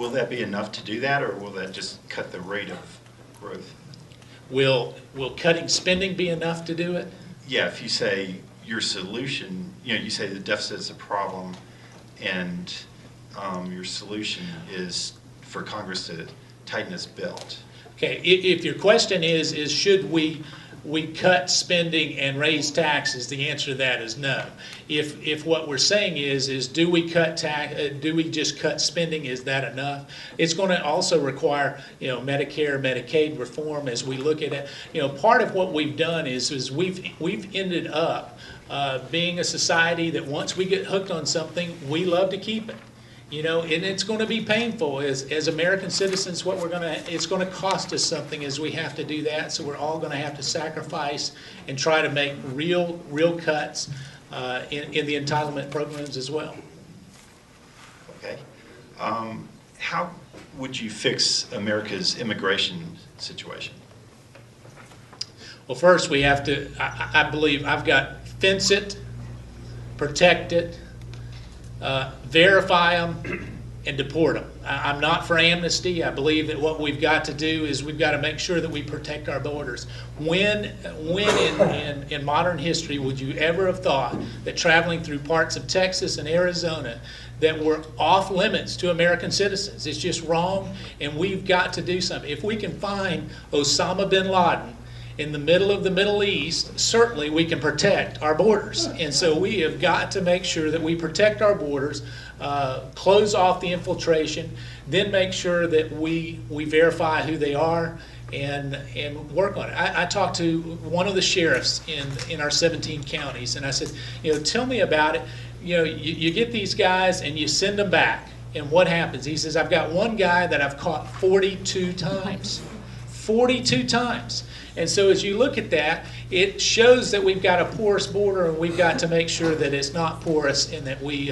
Will that be enough to do that, or will that just cut the rate of growth? Will cutting spending be enough to do it? Yeah, if you say your solution, you say the deficit is a problem, and your solution is for Congress to tighten its belt. Okay, if your question is should we cut spending and raise taxes, the answer to that is no. If what we're saying is do we just cut spending, is that enough? It's going to also require, Medicare, Medicaid reform as we look at it. Part of what we've done is we've ended up being a society that once we get hooked on something, we love to keep it. And it's going to be painful as American citizens. It's going to cost us something as we have to do that. So we're all going to have to sacrifice and try to make real cuts in the entitlement programs as well. Okay. How would you fix America's immigration situation? Well, first we have to. I believe I've got fence it, protect it. Verify them and deport them. I'm not for amnesty. I believe that what we've got to do is we've got to make sure that we protect our borders. When in modern history would you ever have thought that traveling through parts of Texas and Arizona that were off limits to American citizens? It's just wrong, and we've got to do something. If we can find Osama bin Laden in the middle of the Middle East, certainly we can protect our borders. And so we have got to make sure that we protect our borders, close off the infiltration, then make sure that we verify who they are and work on it. I talked to one of the sheriffs in our 17 counties, and I said, tell me about it. You get these guys and you send them back, and what happens? He says, I've got one guy that I've caught 42 times. 42 times. And so as you look at that, it shows that we've got a porous border, and we've got to make sure that it's not porous and that we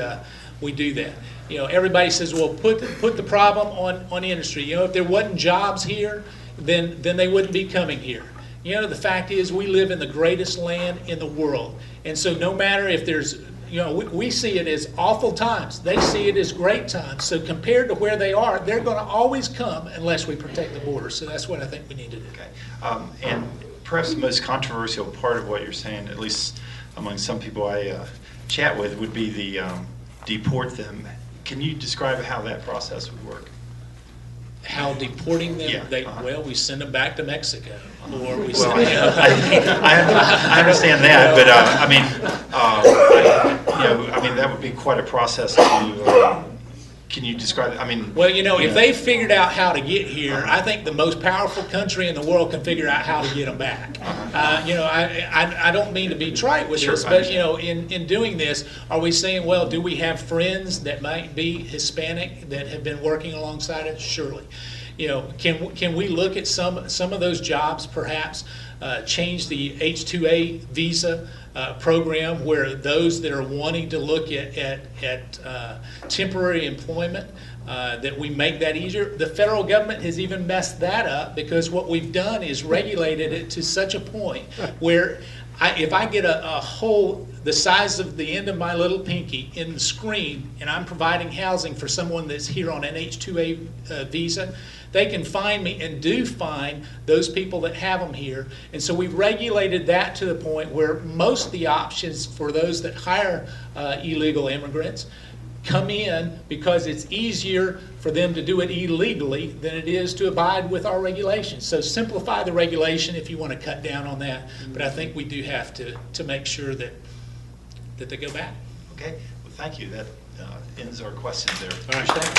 do that. Everybody says, well, put the problem on industry. If there wasn't jobs here, then they wouldn't be coming here. The fact is we live in the greatest land in the world. And so no matter if there's, we see it as awful times. They see it as great times. So compared to where they are, they're going to always come unless we protect the border. So that's what I think we need to do. Okay. And perhaps the most controversial part of what you're saying, at least among some people I chat with, would be the deport them. Can you describe how that process would work? How deporting them? Yeah. Well, we send them back to Mexico, or we Well, send them. I understand that, but I mean that would be quite a process to. Can you describe it? Well, if they figured out how to get here, I think the most powerful country in the world can figure out how to get them back. I don't mean to be trite with this, but in doing this, are we saying, well, do we have friends that might be Hispanic that have been working alongside us? Surely. Can we look at some of those jobs, perhaps change the H-2A visa program, where those that are wanting to look at temporary employment, that we make that easier. The federal government has even messed that up, because what we've done is regulated it to such a point where if I get a hole the size of the end of my little pinky in the screen, and I'm providing housing for someone that's here on an H-2A visa, they can find me, and do find those people that have them here. And so we've regulated that to the point where most of the options for those that hire illegal immigrants come in, because it's easier for them to do it illegally than it is to abide with our regulations. So simplify the regulation if you want to cut down on that. But I think we do have to make sure that they go back. Okay. Well, thank you. That ends our questions there. All right.